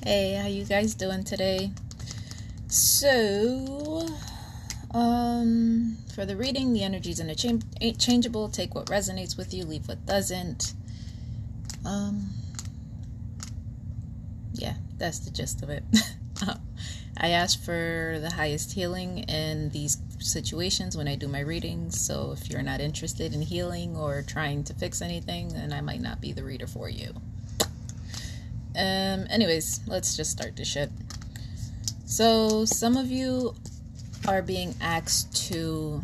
Hey, how you guys doing today? So, for the reading, the energy's interchangeable. Take what resonates with you, leave what doesn't. Yeah, that's the gist of it. I ask for the highest healing in these situations when I do my readings. So if you're not interested in healing or trying to fix anything, then I might not be the reader for you. Anyways, let's just start the shit. So some of you are being asked to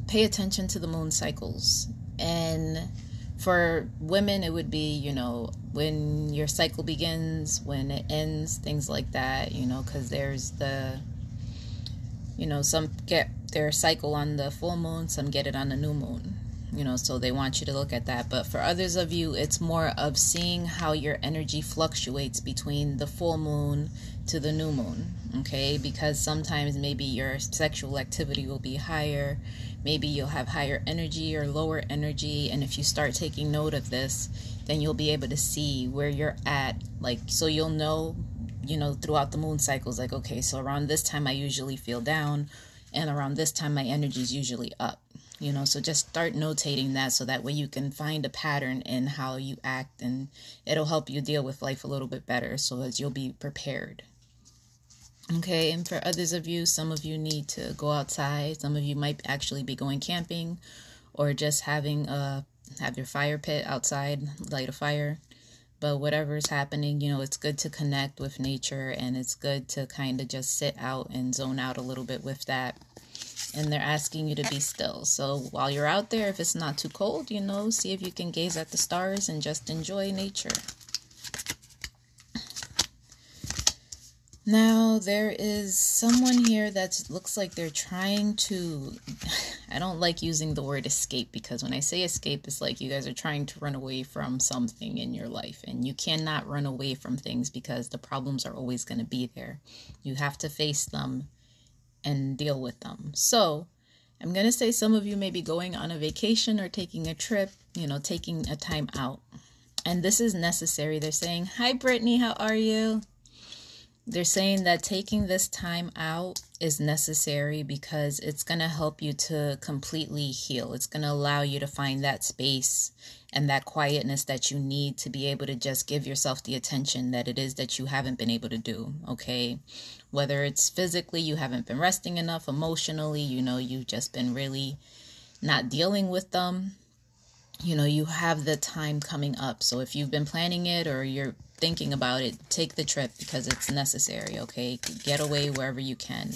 pay attention to the moon cycles. And for women, it would be, when your cycle begins, when it ends, things like that, because there's some get their cycle on the full moon, some get it on the new moon. So they want you to look at that. But for others of you, it's more of seeing how your energy fluctuates between the full moon to the new moon, okay? Because sometimes maybe your sexual activity will be higher, maybe you'll have higher energy or lower energy, and if you start taking note of this, then you'll be able to see where you're at, so you'll know, throughout the moon cycles, okay, so around this time I usually feel down, and around this time my energy is usually up. So just start notating that so that way you can find a pattern in how you act, and it'll help you deal with life a little bit better so as you'll be prepared. Okay, and for others of you, some of you need to go outside. Some of you might actually be going camping or just have your fire pit outside, light a fire. But whatever is happening, it's good to connect with nature, and it's good to kind of just sit out and zone out a little bit with that. And they're asking you to be still. So while you're out there, if it's not too cold, see if you can gaze at the stars and just enjoy nature. Now, there is someone here that looks like they're trying to, I don't like using the word escape, because when I say escape, it's like you guys are trying to run away from something in your life. And you cannot run away from things because the problems are always going to be there. You have to face them and deal with them. So I'm going to say some of you may be going on a vacation or taking a trip, taking a time out. And this is necessary. They're saying, hi, Brittany, how are you? They're saying that taking this time out is necessary because it's going to help you to completely heal. It's going to allow you to find that space and that quietness that you need to be able to just give yourself the attention that it is that you haven't been able to do, okay? Whether it's physically, you haven't been resting enough, emotionally, you've just been really not dealing with them. You have the time coming up. So if you've been planning it or you're thinking about it, take the trip because it's necessary, okay? Get away wherever you can.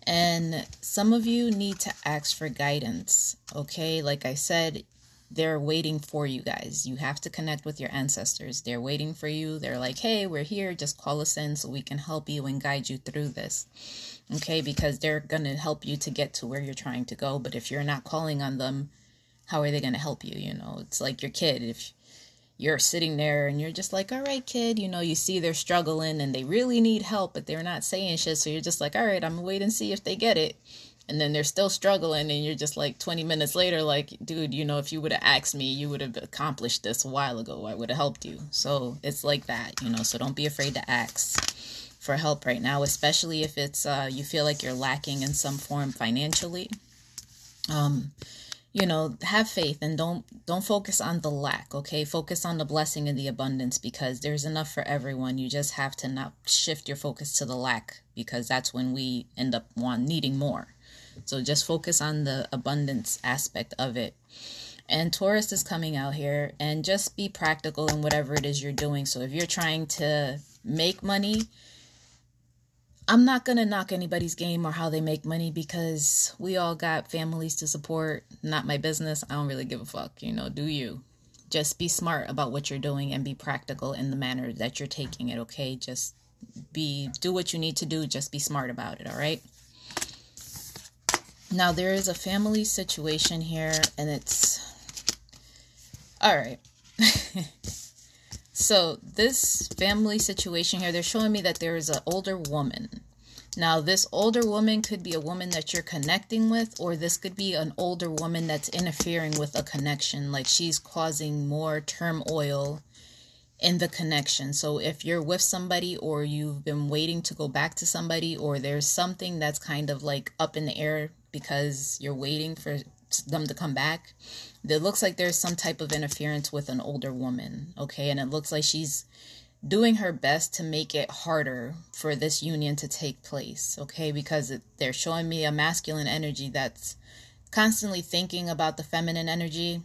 And some of you need to ask for guidance, okay? Like I said, they're waiting for you guys. You have to connect with your ancestors. They're waiting for you. They're like, hey, we're here. Just call us in so we can help you and guide you through this, okay? Because they're going to help you to get to where you're trying to go. But if you're not calling on them, how are they going to help you? It's like your kid. If you're sitting there and you're just like, all right, kid, you see they're struggling and they really need help, but they're not saying shit. So you're just like, all right, I'm gonna wait and see if they get it. And then they're still struggling. And you're just like 20 minutes later, like, dude, if you would have asked me, you would have accomplished this a while ago. I would have helped you. So it's like that, so don't be afraid to ask for help right now, especially if it's, you feel like you're lacking in some form financially. Have faith and don't focus on the lack, okay? Focus on the blessing and the abundance because there's enough for everyone. You just have to not shift your focus to the lack because that's when we end up needing more. So just focus on the abundance aspect of it. And Taurus is coming out here, and just be practical in whatever it is you're doing. So if you're trying to make money, I'm not going to knock anybody's game or how they make money because we all got families to support. Not my business. I don't really give a fuck. Do you. Just be smart about what you're doing and be practical in the manner that you're taking it, okay? Just do what you need to do. Just be smart about it, all right? Now, there is a family situation here, and it's... All right. So this family situation here, they're showing me that there is an older woman. Now, this older woman could be a woman that you're connecting with, or this could be an older woman that's interfering with a connection. Like she's causing more turmoil in the connection. So if you're with somebody or you've been waiting to go back to somebody, or there's something that's kind of like up in the air because you're waiting for them to come back, it looks like there's some type of interference with an older woman, okay? And it looks like she's doing her best to make it harder for this union to take place, okay? Because they're showing me a masculine energy that's constantly thinking about the feminine energy,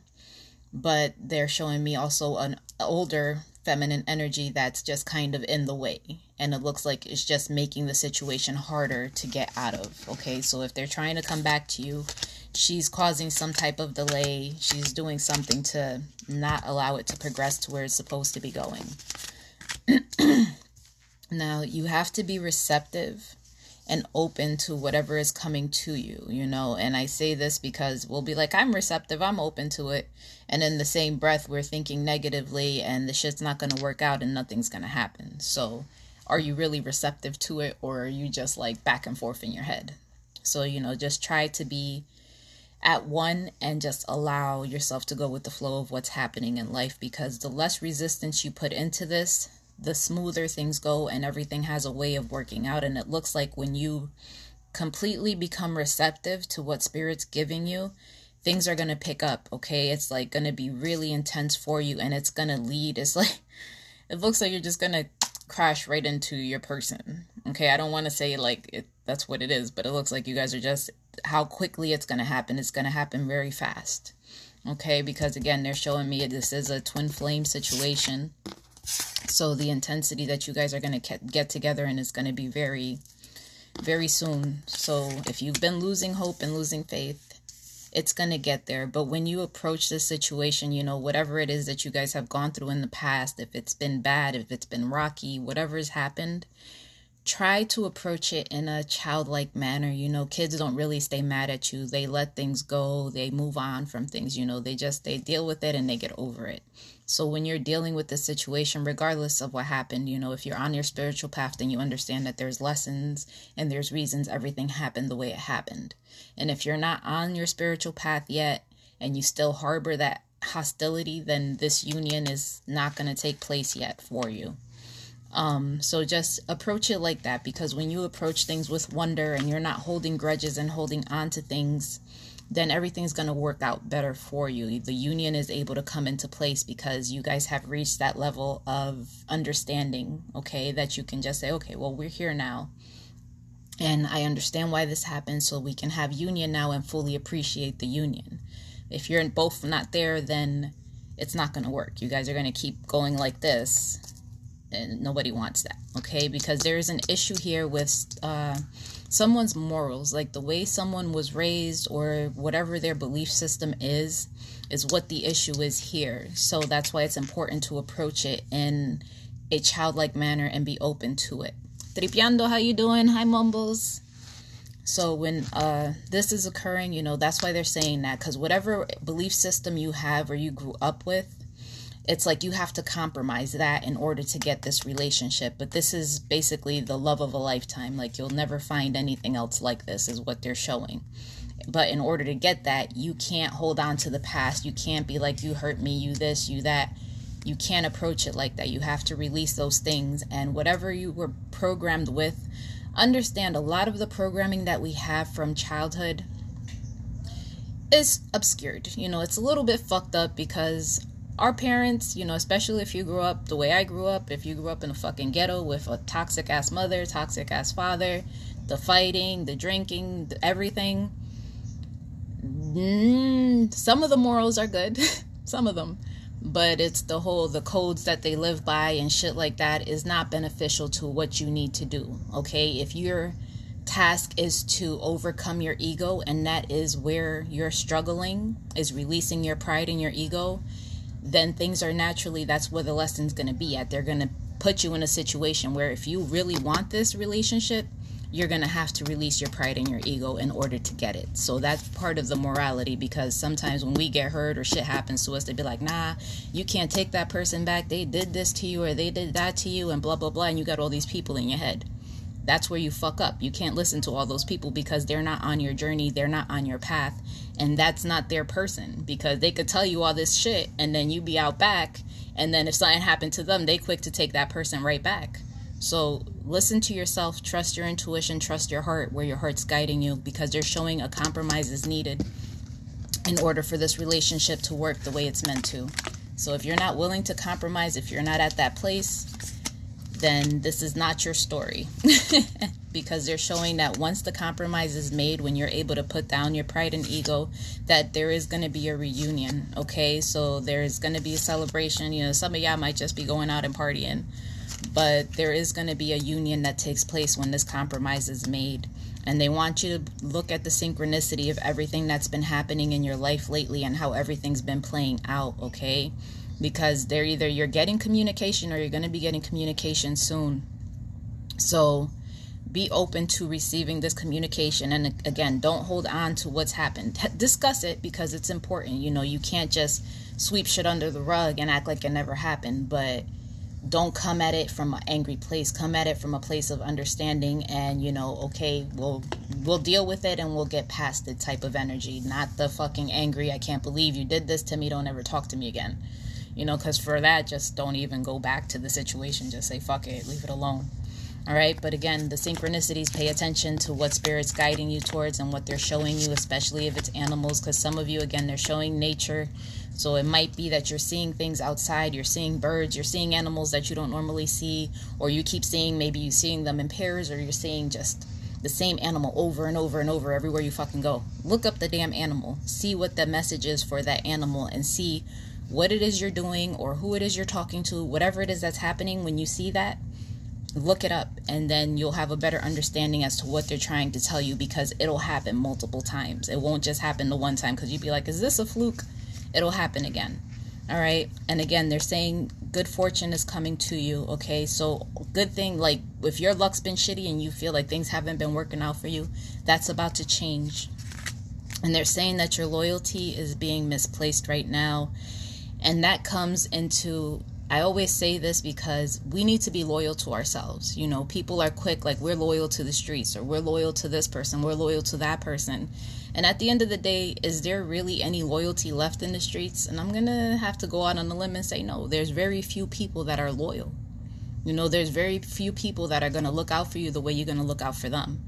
but they're showing me also an older feminine energy that's just kind of in the way, and it looks like it's just making the situation harder to get out of, okay? So if they're trying to come back to you, she's causing some type of delay. She's doing something to not allow it to progress to where it's supposed to be going. Now, you have to be receptive and open to whatever is coming to you, you know. And I say this because we'll be like, I'm receptive, I'm open to it. And in the same breath, we're thinking negatively and the shit's not going to work out and nothing's going to happen. So are you really receptive to it, or are you just like back and forth in your head? So, you know, just try to be at one and just allow yourself to go with the flow of what's happening in life, because the less resistance you put into this, the smoother things go, and everything has a way of working out. And it looks like when you completely become receptive to what Spirit's giving you, things are going to pick up, okay? It's like going to be really intense for you, and it's going to lead. It's like, it looks like you're just going to crash right into your person, okay? I don't want to say like that's what it is, but it looks like you guys are just, how quickly it's going to happen. It's going to happen very fast, okay? Because again, they're showing me this is a twin flame situation. So the intensity that you guys are going to get together in is going to be very, very soon. So if you've been losing hope and losing faith, it's going to get there. But when you approach this situation, you know, whatever it is that you guys have gone through in the past, if it's been bad, if it's been rocky, whatever has happened, try to approach it in a childlike manner. You know, kids don't really stay mad at you. They let things go. They move on from things, you know, they deal with it and they get over it. So when you're dealing with the situation, regardless of what happened, you know, if you're on your spiritual path, then you understand that there's lessons and there's reasons everything happened the way it happened. And if you're not on your spiritual path yet and you still harbor that hostility, then this union is not going to take place yet for you. So just approach it like that, because when you approach things with wonder and you're not holding grudges and holding on to things, then everything's going to work out better for you. The union is able to come into place because you guys have reached that level of understanding, okay, that you can just say, okay, well, we're here now, and I understand why this happened, so we can have union now and fully appreciate the union. If you're both not there, then it's not going to work. You guys are going to keep going like this, and nobody wants that, okay? Because there's an issue here with someone's morals, like the way someone was raised or whatever their belief system is what the issue is here. So that's why it's important to approach it in a childlike manner and be open to it. Tripiando, how you doing? Hi, Mumbles. So when this is occurring, you know, that's why they're saying that, because whatever belief system you have or you grew up with, it's like you have to compromise that in order to get this relationship. But this is basically the love of a lifetime. Like, you'll never find anything else like this, is what they're showing. But in order to get that, you can't hold on to the past. You can't be like, you hurt me, you this, you that. You can't approach it like that. You have to release those things. And whatever you were programmed with, understand a lot of the programming that we have from childhood is obscured. You know, it's a little bit fucked up because our parents, you know, especially if you grew up the way I grew up, if you grew up in a fucking ghetto with a toxic ass mother, toxic ass father, the fighting, the drinking, everything, some of the morals are good, some of them, but it's the codes that they live by and shit like that is not beneficial to what you need to do, okay? If your task is to overcome your ego, and that is where you're struggling, is releasing your pride and your ego, then things are naturally, that's where the lesson's going to be at. They're going to put you in a situation where if you really want this relationship, you're going to have to release your pride and your ego in order to get it. So that's part of the morality, because sometimes when we get hurt or shit happens to us, they'd be like, nah, you can't take that person back. They did this to you or they did that to you and blah, blah, blah. And you got all these people in your head. That's where you fuck up. You can't listen to all those people because they're not on your journey. They're not on your path. And that's not their person, because they could tell you all this shit and then you be out back And then if something happened to them, they quick to take that person right back. So listen to yourself, trust your intuition, trust your heart, where your heart's guiding you, because they're showing a compromise is needed in order for this relationship to work the way it's meant to. So if you're not willing to compromise, if you're not at that place, then this is not your story. Because they're showing that once the compromise is made, when you're able to put down your pride and ego, that there is going to be a reunion. Okay, so there's going to be a celebration. You know, some of y'all might just be going out and partying, but there is going to be a union that takes place when this compromise is made. And they want you to look at the synchronicity of everything that's been happening in your life lately and how everything's been playing out, okay? Because they're either you're getting communication or you're going to be getting communication soon. So be open to receiving this communication. And again, don't hold on to what's happened. Discuss it, because it's important. You know, you can't just sweep shit under the rug and act like it never happened. But don't come at it from an angry place. Come at it from a place of understanding and, you know, okay, we'll deal with it and we'll get past it type of energy. Not the fucking angry, I can't believe you did this to me, don't ever talk to me again. You know, because for that, just don't even go back to the situation. Just say, fuck it, leave it alone. All right. But again, the synchronicities, pay attention to what Spirit's guiding you towards and what they're showing you, especially if it's animals, because some of you, again, they're showing nature. So it might be that you're seeing things outside, you're seeing birds, you're seeing animals that you don't normally see, or you keep seeing, maybe you're seeing them in pairs, or you're seeing just the same animal over and over and over everywhere you fucking go. Look up the damn animal, see what the message is for that animal, and see what it is you're doing or who it is you're talking to, whatever it is that's happening. When you see that, look it up, and then you'll have a better understanding as to what they're trying to tell you, because it'll happen multiple times. It won't just happen the one time, because you'd be like, is this a fluke? It'll happen again. All right. And again, they're saying good fortune is coming to you. Okay. So good thing, like if your luck's been shitty and you feel like things haven't been working out for you, that's about to change. And they're saying that your loyalty is being misplaced right now. And that comes into, I always say this because we need to be loyal to ourselves. You know, people are quick, like we're loyal to the streets, or we're loyal to this person, we're loyal to that person. And at the end of the day, is there really any loyalty left in the streets? And I'm going to have to go out on a limb and say, no, there's very few people that are loyal. You know, there's very few people that are going to look out for you the way you're going to look out for them.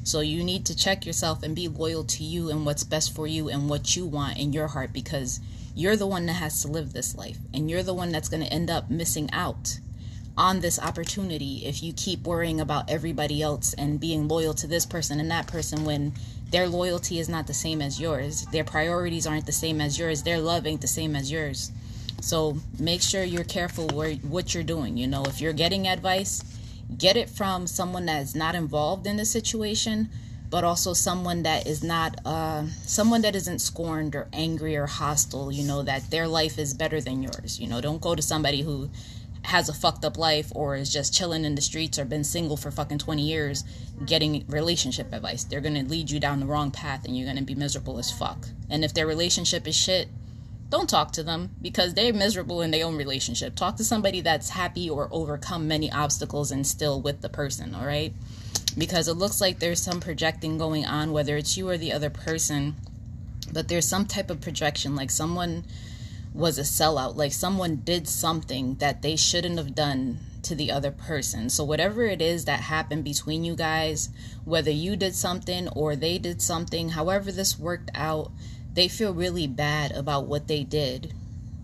So you need to check yourself and be loyal to you and what's best for you and what you want in your heart, because you're the one that has to live this life, and you're the one that's going to end up missing out on this opportunity if you keep worrying about everybody else and being loyal to this person and that person when their loyalty is not the same as yours. Their priorities aren't the same as yours. Their love ain't the same as yours. So make sure you're careful what you're doing. You know, if you're getting advice, get it from someone that is not involved in the situation, but also someone that is not, someone that isn't scorned or angry or hostile, you know, that their life is better than yours. You know, don't go to somebody who has a fucked up life or is just chilling in the streets or been single for fucking 20 years getting relationship advice. They're going to lead you down the wrong path and you're going to be miserable as fuck. And if their relationship is shit, don't talk to them, because they're miserable in their own relationship. Talk to somebody that's happy or overcome many obstacles and still with the person, all right? Because it looks like there's some projecting going on, whether it's you or the other person, but there's some type of projection, like someone was a sellout, like someone did something that they shouldn't have done to the other person. So whatever it is that happened between you guys, whether you did something or they did something, however this worked out, they feel really bad about what they did,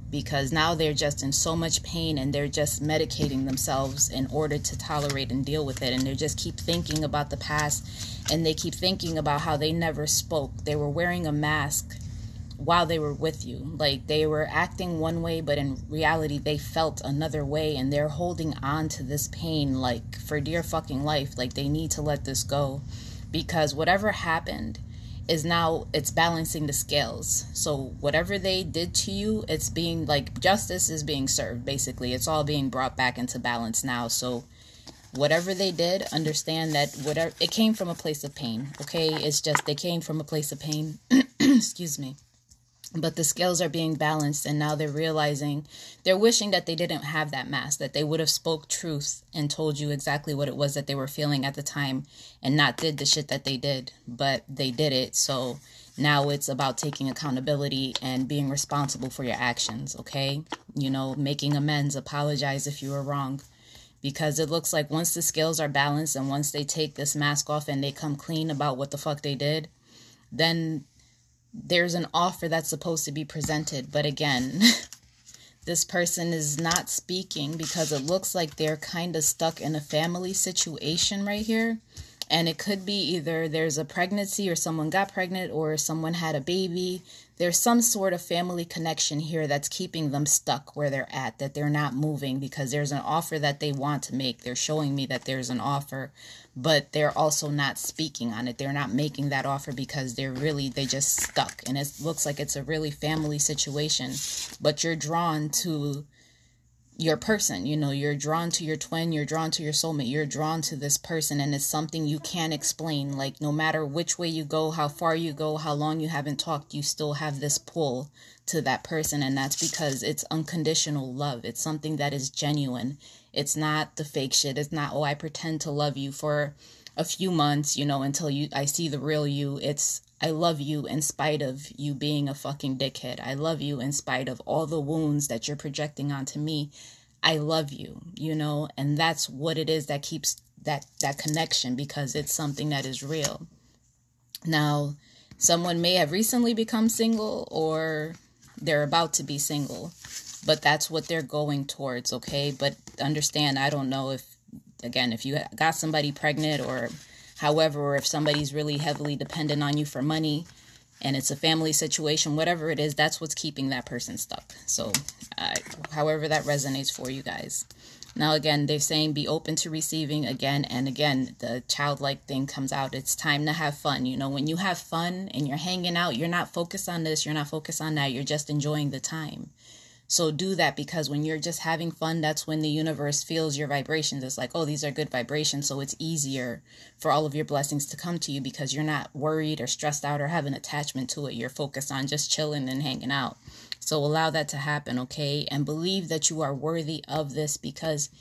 because now they're just in so much pain and they're just medicating themselves in order to tolerate and deal with it. And they just keep thinking about the past, and they keep thinking about how they never spoke. They were wearing a mask while they were with you. Like they were acting one way, but in reality they felt another way, and they're holding on to this pain like for dear fucking life. Like they need to let this go, because whatever happened is now, it's balancing the scales. So whatever they did to you, it's being like, justice is being served, basically. It's all being brought back into balance now. So whatever they did, understand that whatever, it came from a place of pain, okay? It's just, they came from a place of pain. Excuse me. But the scales are being balanced, and now they're realizing, they're wishing that they didn't have that mask, that they would have spoke truth and told you exactly what it was that they were feeling at the time and not did the shit that they did, but they did it. So Now it's about taking accountability and being responsible for your actions, okay? You know, making amends, apologize if you were wrong. Because it looks like once the scales are balanced and once they take this mask off and they come clean about what the fuck they did, then there's an offer that's supposed to be presented. But again, this person is not speaking because it looks like they're kind of stuck in a family situation right here. And it could be either there's a pregnancy or someone got pregnant or someone had a baby. There's some sort of family connection here that's keeping them stuck where they're at, that they're not moving because there's an offer that they want to make. They're showing me that there's an offer, but they're also not speaking on it. They're not making that offer because they just stuck. And it looks like it's a really family situation, but you're drawn to your person, you know, you're drawn to your twin, you're drawn to your soulmate, you're drawn to this person, and it's something you can't explain. Like, no matter which way you go, how far you go, how long you haven't talked, you still have this pull to that person, and that's because it's unconditional love. It's something that is genuine. It's not the fake shit. It's not, oh, I pretend to love you for a few months, you know, until I see the real you. It's, I love you in spite of you being a fucking dickhead. I love you in spite of all the wounds that you're projecting onto me. I love you, you know, and that's what it is that keeps that connection, because it's something that is real. Now, someone may have recently become single or they're about to be single, but that's what they're going towards, okay? But understand, I don't know if, again, if you got somebody pregnant or however, or if somebody's really heavily dependent on you for money and it's a family situation, whatever it is, that's what's keeping that person stuck. So however that resonates for you guys. Now, again, they're saying be open to receiving again and again. The childlike thing comes out. It's time to have fun. You know, when you have fun and you're hanging out, you're not focused on this, you're not focused on that. You're just enjoying the time. So do that, because when you're just having fun, that's when the universe feels your vibrations. It's like, oh, these are good vibrations. So it's easier for all of your blessings to come to you because you're not worried or stressed out or have an attachment to it. You're focused on just chilling and hanging out. So allow that to happen, okay? And believe that you are worthy of this, because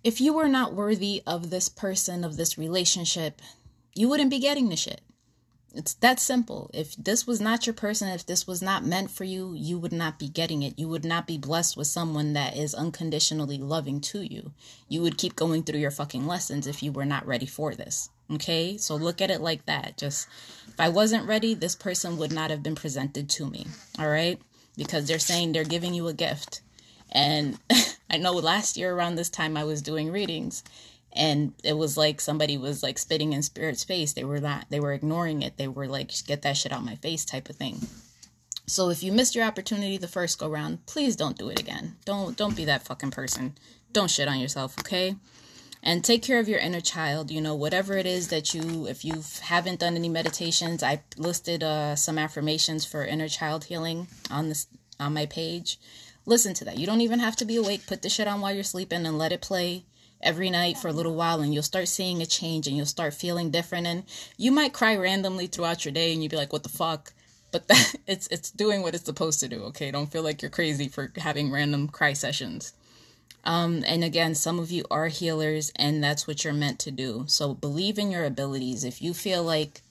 if you were not worthy of this person, of this relationship, you wouldn't be getting the shit. It's that simple. If this was not your person, if this was not meant for you, you would not be getting it. You would not be blessed with someone that is unconditionally loving to you. You would keep going through your fucking lessons if you were not ready for this. Okay? So look at it like that. Just, if I wasn't ready, this person would not have been presented to me. All right? Because they're saying they're giving you a gift. And I know last year around this time I was doing readings, and it was like somebody was like spitting in spirit's face. They were ignoring it. They were like, get that shit out my face type of thing. So if you missed your opportunity the first go round, please don't do it again. Don't be that fucking person. Don't shit on yourself, okay? And take care of your inner child. You know, whatever it is that if you haven't done any meditations, I listed some affirmations for inner child healing on my page. Listen to that. You don't even have to be awake. Put the shit on while you're sleeping and let it play every night for a little while, and you'll start seeing a change and you'll start feeling different. And you might cry randomly throughout your day and you'll be like, what the fuck? But it's doing what it's supposed to do, okay? Don't feel like you're crazy for having random cry sessions. And again, some of you are healers, and that's what you're meant to do. So believe in your abilities. If you feel like,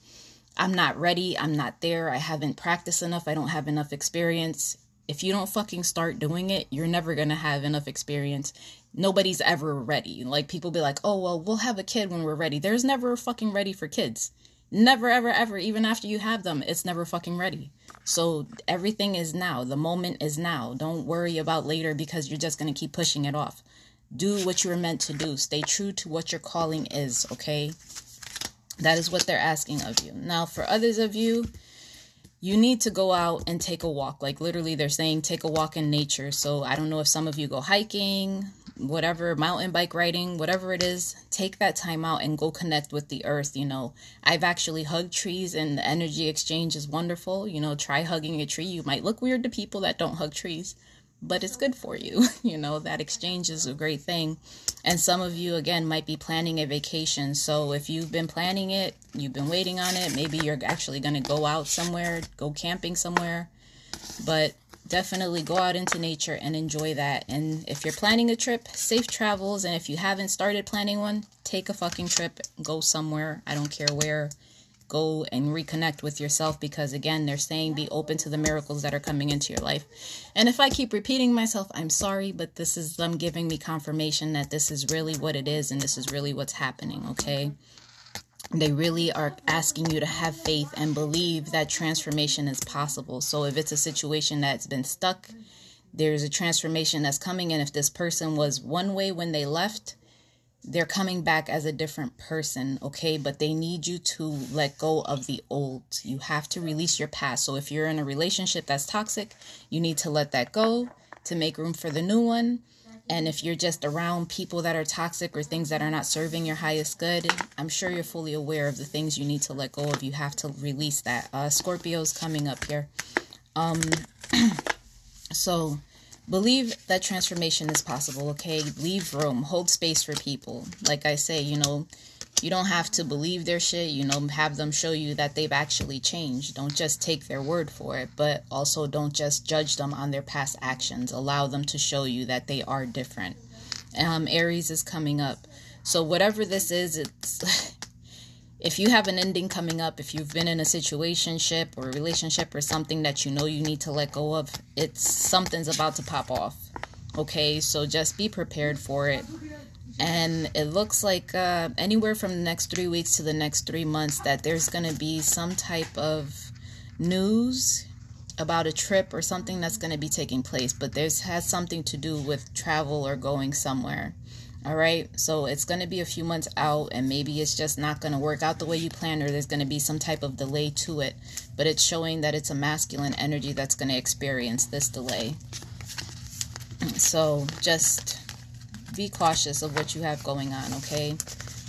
I'm not ready, I'm not there, I haven't practiced enough, I don't have enough experience, if you don't fucking start doing it, you're never going to have enough experience. Nobody's ever ready. Like, people be like, oh, well, we'll have a kid when we're ready. There's never a fucking ready for kids. Never, ever, ever. Even after you have them, it's never fucking ready. So everything is now. The moment is now. Don't worry about later, because you're just going to keep pushing it off. Do what you were meant to do. Stay true to what your calling is, okay? That is what they're asking of you. Now, for others of you, you need to go out and take a walk. Like, literally, they're saying take a walk in nature. So I don't know if some of you go hiking, whatever, mountain bike riding, whatever it is, take that time out and go connect with the earth. You know, I've actually hugged trees, and the energy exchange is wonderful. You know, try hugging a tree. You might look weird to people that don't hug trees, but it's good for you. You know, that exchange is a great thing. And some of you, again, might be planning a vacation. So if you've been planning it, you've been waiting on it, maybe you're actually going to go out somewhere, go camping somewhere. But definitely go out into nature and enjoy that. And if you're planning a trip, safe travels. And if you haven't started planning one, take a fucking trip, go somewhere. I don't care where. go and reconnect with yourself, because again, they're saying be open to the miracles that are coming into your life. And if I keep repeating myself, I'm sorry, but this is them giving me confirmation that this is really what it is and this is really what's happening, okay? They really are asking you to have faith and believe that transformation is possible. So if it's a situation that's been stuck, there's a transformation that's coming. And if this person was one way when they left, they're coming back as a different person, okay? But they need you to let go of the old. You have to release your past. So if you're in a relationship that's toxic, you need to let that go to make room for the new one. And if you're just around people that are toxic or things that are not serving your highest good, I'm sure you're fully aware of the things you need to let go of. You have to release that. Scorpio's coming up here. So believe that transformation is possible, okay? Leave room, hold space for people. Like I say, you don't have to believe their shit, have them show you that they've actually changed. Don't just take their word for it, but also don't just judge them on their past actions. Allow them to show you that they are different. Aries is coming up. So whatever this is, it's if you have an ending coming up, if you've been in a situationship or a relationship or something that you need to let go of, something's about to pop off. Okay, so just be prepared for it. And it looks like anywhere from the next 3 weeks to the next 3 months that there's going to be some type of news about a trip or something that's going to be taking place. But this has something to do with travel or going somewhere. All right. So it's going to be a few months out, and maybe it's just not going to work out the way you planned, or there's going to be some type of delay to it. But it's showing that it's a masculine energy that's going to experience this delay. So just be cautious of what you have going on, okay?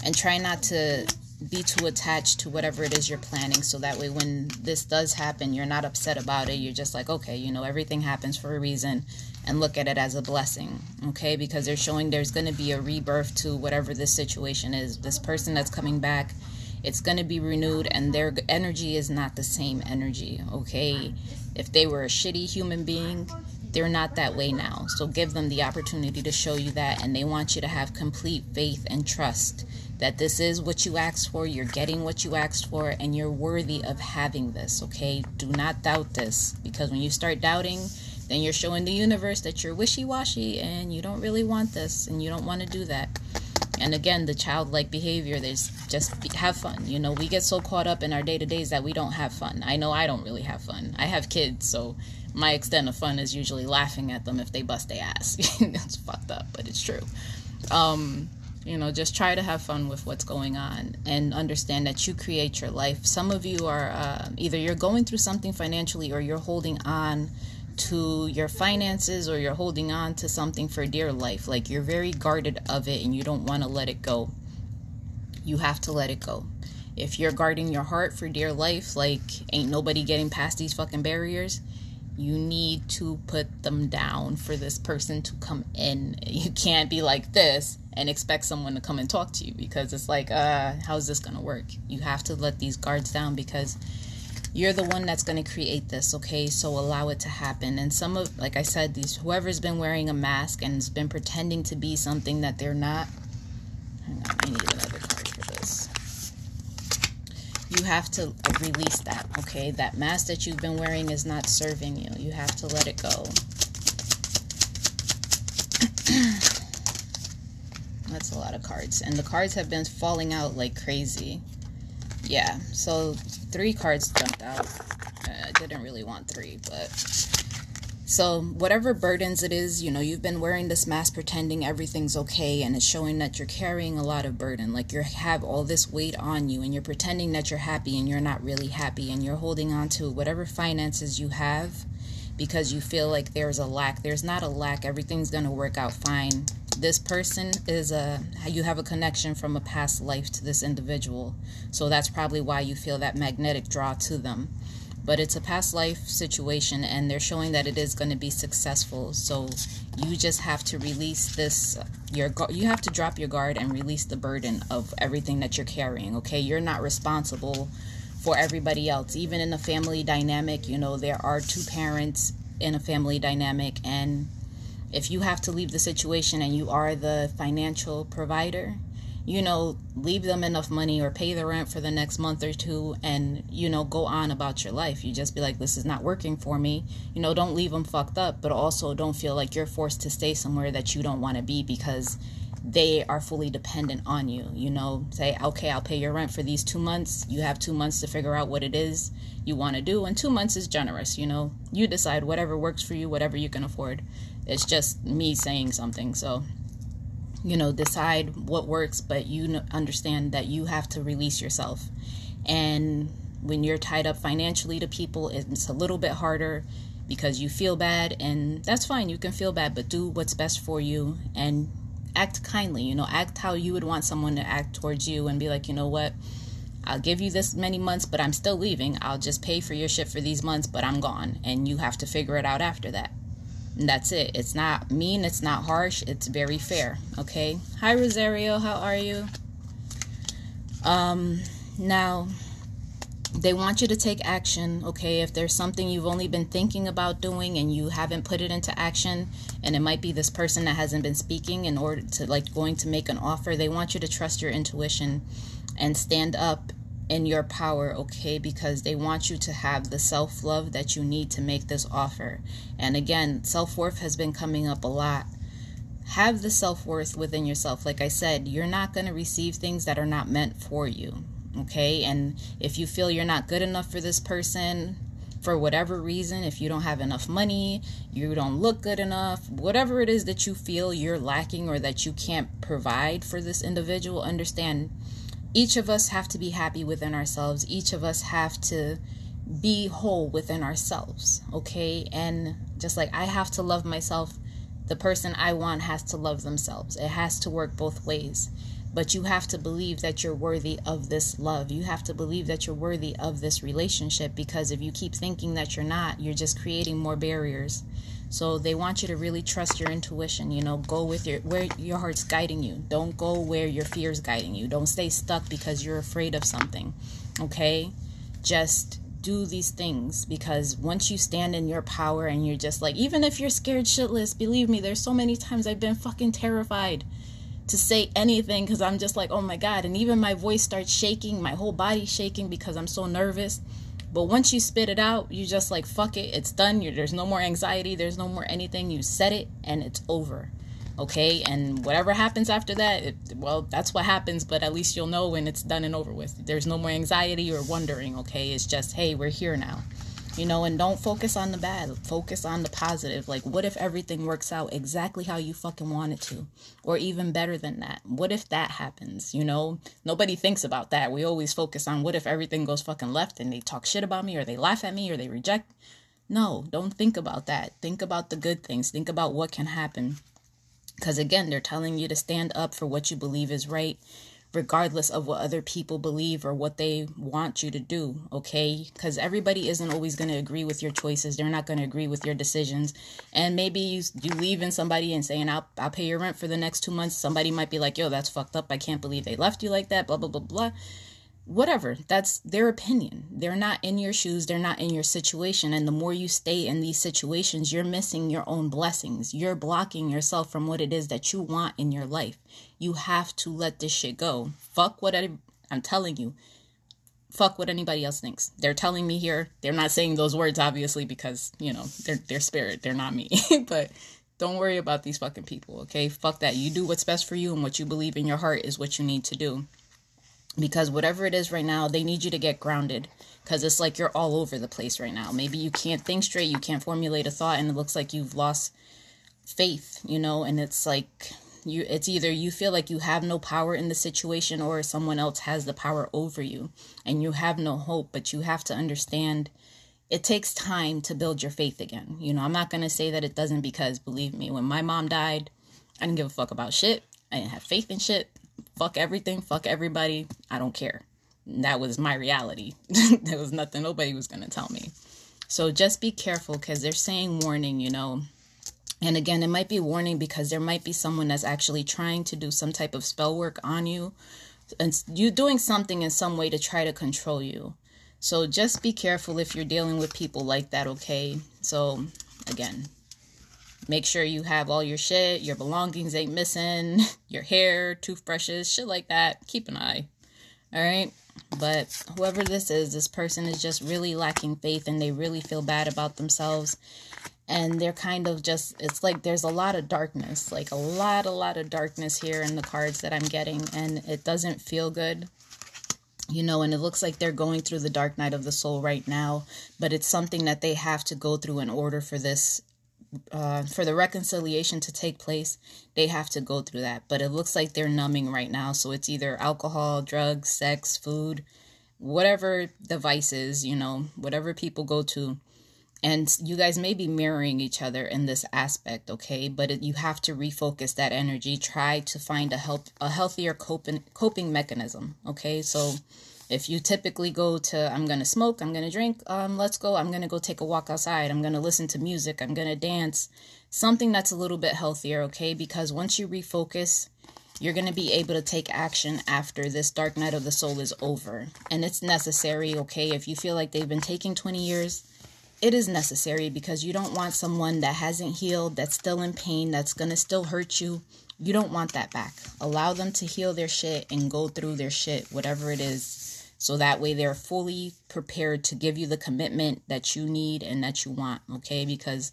And try not to be too attached to whatever it is you're planning, so that way when this does happen, you're not upset about it. You're just like, okay, everything happens for a reason, and look at it as a blessing, okay? Because they're showing there's going to be a rebirth to whatever this situation is. This person that's coming back, it's going to be renewed, and their energy is not the same energy, okay? If they were a shitty human being, they're not that way now. So give them the opportunity to show you that, and they want you to have complete faith and trust that this is what you asked for, you're getting what you asked for, and you're worthy of having this, okay? Do not doubt this, because when you start doubting, then you're showing the universe that you're wishy-washy and you don't really want this and you don't want to do that. And again, the childlike behavior, there's just have fun. We get so caught up in our day-to-days that we don't have fun. I know I don't really have fun. I have kids, so my extent of fun is usually laughing at them if they bust their ass. It's fucked up, but it's true. Just try to have fun with what's going on and understand that you create your life. Some of you are either you're going through something financially, or you're holding on to your finances, or you're holding on to something for dear life. Like you're very guarded of it and you don't want to let it go. You have to let it go. If you're guarding your heart for dear life, like ain't nobody getting past these fucking barriers, you need to put them down for this person to come in. You can't be like this and expect someone to come and talk to you, because it's like, how's this going to work? You have to let these guards down, because you're the one that's going to create this, okay? So allow it to happen. And like I said, whoever's been wearing a mask and has been pretending to be something that they're not. Hang on, I need another card for this. You have to release that, okay? That mask that you've been wearing is not serving you. You have to let it go. That's a lot of cards. And the cards have been falling out like crazy. Yeah, so 3 cards jumped out. I didn't really want 3, but so whatever burdens it is, you've been wearing this mask pretending everything's okay, and it's showing that you're carrying a lot of burden. Like you have all this weight on you, and you're pretending that you're happy and you're not really happy, and you're holding on to whatever finances you have because you feel like there's a lack. There's not a lack. Everything's going to work out fine. This person you have a connection from a past life to this individual. So that's probably why you feel that magnetic draw to them. But it's a past life situation, and they're showing that it is going to be successful. So you just have to release this. You have to drop your guard and release the burden of everything that you're carrying, okay? You're not responsible for everybody else. Even in a family dynamic, there are 2 parents in a family dynamic, and if you have to leave the situation and you are the financial provider, leave them enough money or pay the rent for the next month or two and, go on about your life. You just be like, this is not working for me. Don't leave them fucked up, but also don't feel like you're forced to stay somewhere that you don't want to be because they are fully dependent on you. Say, okay, I'll pay your rent for these 2 months. You have 2 months to figure out what it is you want to do. And 2 months is generous. You decide whatever works for you, whatever you can afford. It's just me saying something. So, decide what works, but understand that you have to release yourself. And when you're tied up financially to people, it's a little bit harder because you feel bad, and that's fine. You can feel bad, but do what's best for you and act kindly. Act how you would want someone to act towards you and be like, you know what? I'll give you this many months, but I'm still leaving. I'll just pay for your shit for these months, but I'm gone. And you have to figure it out after that. And that's it. It's not mean. It's not harsh. It's very fair. Okay. Hi, Rosario. How are you? Now, they want you to take action. Okay. If there's something you've only been thinking about doing and you haven't put it into action, and it might be this person that hasn't been speaking in order to going to make an offer, they want you to trust your intuition and stand up in your power, okay? Because they want you to have the self-love that you need to make this offer. And again, self-worth has been coming up a lot. Have the self-worth within yourself. Like I said, you're not going to receive things that are not meant for you, okay? And if you feel you're not good enough for this person, for whatever reason, if you don't have enough money, you don't look good enough, whatever it is that you feel you're lacking or that you can't provide for this individual, understand each of us have to be happy within ourselves. Each of us have to be whole within ourselves, okay? And just like I have to love myself, the person I want has to love themselves. It has to work both ways. But you have to believe that you're worthy of this love. You have to believe that you're worthy of this relationship, because if you keep thinking that you're not, you're just creating more barriers. So they want you to really trust your intuition, go with where your heart's guiding you. Don't go where your fear's guiding you. Don't stay stuck because you're afraid of something, okay? Just do these things, because once you stand in your power and you're just like, even if you're scared shitless, believe me, there's so many times I've been fucking terrified to say anything because I'm just like, oh my God. And even my voice starts shaking, my whole body's shaking because I'm so nervous. But once you spit it out, you just like, fuck it, it's done. There's no more anxiety. There's no more anything. You said it and it's over. Okay. And whatever happens after that, that's what happens. But at least you'll know when it's done and over with. There's no more anxiety or wondering. Okay. It's just, hey, we're here now. And don't focus on the bad. Focus on the positive. Like, what if everything works out exactly how you fucking want it to? Or even better than that? What if that happens? Nobody thinks about that. We always focus on what if everything goes fucking left and they talk shit about me or they laugh at me or they reject. No, don't think about that. Think about the good things. Think about what can happen. Because again, they're telling you to stand up for what you believe is right, regardless of what other people believe or what they want you to do, okay? Because everybody isn't always going to agree with your choices. They're not going to agree with your decisions. And maybe you leaving somebody and saying, I'll pay your rent for the next 2 months. Somebody might be like, yo, that's fucked up. I can't believe they left you like that, blah, blah, blah, blah. Whatever. That's their opinion. They're not in your shoes. They're not in your situation. And the more you stay in these situations, you're missing your own blessings. You're blocking yourself from what it is that you want in your life. You have to let this shit go. Fuck what I'm telling you. Fuck what anybody else thinks. They're telling me here. They're not saying those words, obviously, because, they're spirit. They're not me. But don't worry about these fucking people, okay? Fuck that. You do what's best for you, and what you believe in your heart is what you need to do. Because whatever it is right now, they need you to get grounded. Because it's like you're all over the place right now. Maybe you can't think straight. You can't formulate a thought. And it looks like you've lost faith, And it's like it's either you feel like you have no power in the situation, or someone else has the power over you. And you have no hope. But you have to understand it takes time to build your faith again. I'm not going to say that it doesn't, because believe me, when my mom died, I didn't give a fuck about shit. I didn't have faith in shit. Fuck everything, fuck everybody, I don't care. That was my reality. There was nothing nobody was going to tell me. So just be careful, because they're saying warning, And again, it might be warning because there might be someone that's actually trying to do some type of spell work on you. And you doing something in some way to try to control you. So just be careful if you're dealing with people like that, okay? So again, Make sure you have all your shit, your belongings ain't missing, your hair, toothbrushes, shit like that. Keep an eye. All right. But whoever this person is just really lacking faith, and they really feel bad about themselves. And they're kind of just, it's like there's a lot of darkness, like a lot of darkness here in the cards that I'm getting. And it doesn't feel good, you know, and it looks like they're going through the dark night of the soul right now. But it's something that they have to go through in order for this, for the reconciliation to take place. They have to go through that. But it looks like they're numbing right now. So it's either alcohol, drugs, sex, food, whatever the vice is, you know, whatever people go to. And you guys may be mirroring each other in this aspect, okay? But you have to refocus that energy. Try to find a healthier coping mechanism, okay? So if you typically go to, I'm going to smoke, I'm going to drink, let's go, I'm going to go take a walk outside, I'm going to listen to music, I'm going to dance, something that's a little bit healthier, okay? Because once you refocus, you're going to be able to take action after this dark night of the soul is over. And it's necessary, okay? If you feel like they've been taking 20 years, it is necessary, because you don't want someone that hasn't healed, that's still in pain, that's going to still hurt you. You don't want that back. Allow them to heal their shit and go through their shit, whatever it is. So that way they're fully prepared to give you the commitment that you need and that you want, okay? Because,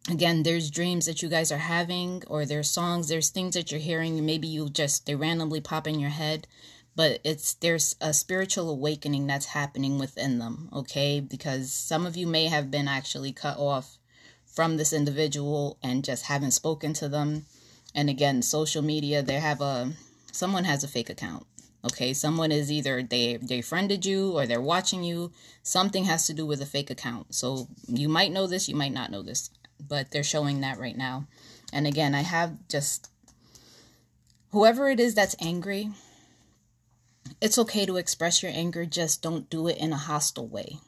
again, there's dreams that you guys are having, or there's songs, there's things that you're hearing. Maybe they randomly pop in your head. But there's a spiritual awakening that's happening within them, okay? Because some of you may have been actually cut off from this individual and just haven't spoken to them. And again, social media, someone has a fake account, okay? Someone is either they friended you or they're watching you. Something has to do with a fake account. So you might know this, you might not know this, but they're showing that right now. And again, I have just, whoever it is that's angry, it's okay to express your anger, just don't do it in a hostile way,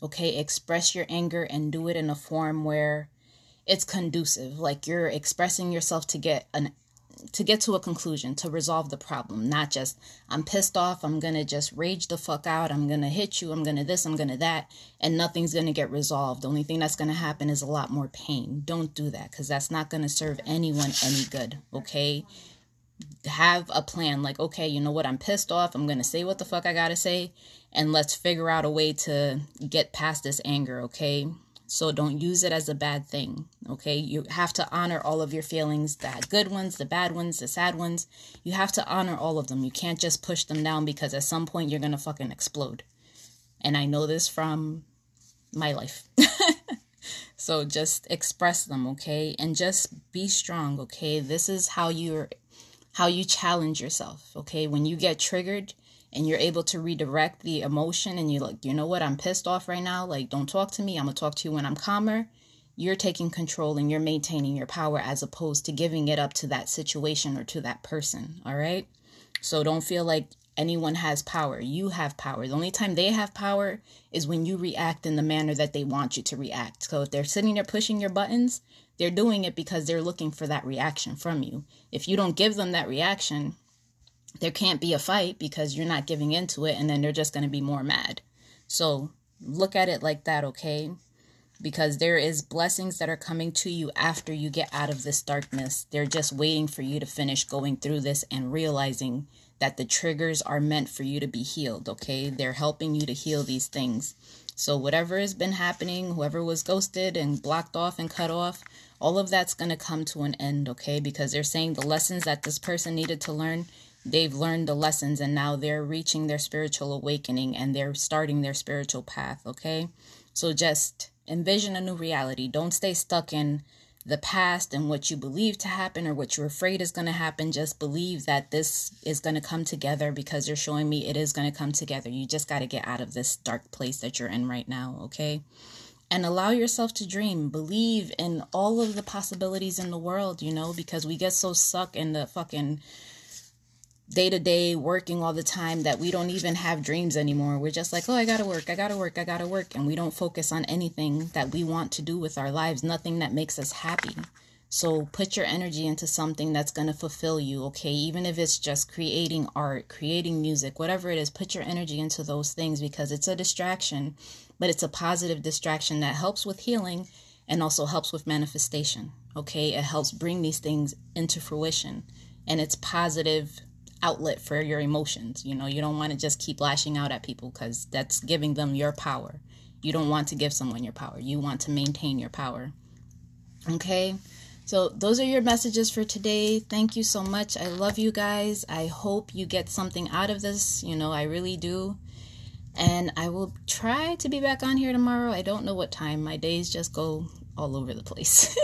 okay? Express your anger and do it in a form where it's conducive, like you're expressing yourself to get to a conclusion, to resolve the problem, not just, I'm pissed off, I'm going to just rage the fuck out, I'm going to hit you, I'm going to this, I'm going to that, and nothing's going to get resolved. The only thing that's going to happen is a lot more pain. Don't do that, because that's not going to serve anyone any good, okay? Have a plan, like, okay, you know what, I'm pissed off, I'm gonna say what the fuck I gotta say, and let's figure out a way to get past this anger, okay? So don't use it as a bad thing, okay? You have to honor all of your feelings, the good ones, the bad ones, the sad ones. You have to honor all of them. You can't just push them down, because at some point you're gonna fucking explode. And I know this from my life. So just express them, okay? And just be strong, okay? This is how you challenge yourself, okay? When you get triggered and you're able to redirect the emotion, and you're like, you know what, I'm pissed off right now, like, don't talk to me, I'm gonna talk to you when I'm calmer. You're taking control and you're maintaining your power, as opposed to giving it up to that situation or to that person, all right? So don't feel like anyone has power. You have power. The only time they have power is when you react in the manner that they want you to react. So if they're sitting there pushing your buttons, they're doing it because they're looking for that reaction from you. If you don't give them that reaction, there can't be a fight, because you're not giving into it, and then they're just going to be more mad. So look at it like that, okay? Because there is blessings that are coming to you after you get out of this darkness. They're just waiting for you to finish going through this and realizing that the triggers are meant for you to be healed, okay? They're helping you to heal these things. So whatever has been happening, whoever was ghosted and blocked off and cut off, all of that's going to come to an end, okay? Because they're saying the lessons that this person needed to learn, they've learned the lessons, and now they're reaching their spiritual awakening and they're starting their spiritual path, okay? So just envision a new reality. Don't stay stuck in the past and what you believe to happen or what you're afraid is going to happen. Just believe that this is going to come together, because they're showing me it is going to come together. You just got to get out of this dark place that you're in right now, okay? And allow yourself to dream. Believe in all of the possibilities in the world, you know, because we get so stuck in the fucking day-to-day working all the time that we don't even have dreams anymore. We're just like, oh, I gotta work, I gotta work, I gotta work. And we don't focus on anything that we want to do with our lives, nothing that makes us happy. So put your energy into something that's going to fulfill you, okay? Even if it's just creating art, creating music, whatever it is, put your energy into those things, because it's a distraction, but it's a positive distraction that helps with healing and also helps with manifestation. Okay, it helps bring these things into fruition, and it's positive outlet for your emotions. You know, you don't want to just keep lashing out at people because that's giving them your power. You don't want to give someone your power. You want to maintain your power. Okay, so those are your messages for today. Thank you so much. I love you guys. I hope you get something out of this. You know, I really do. And I will try to be back on here tomorrow. I don't know what time. My days just go all over the place.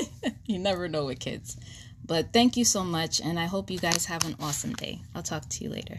You never know with kids. But thank you so much, and I hope you guys have an awesome day. I'll talk to you later.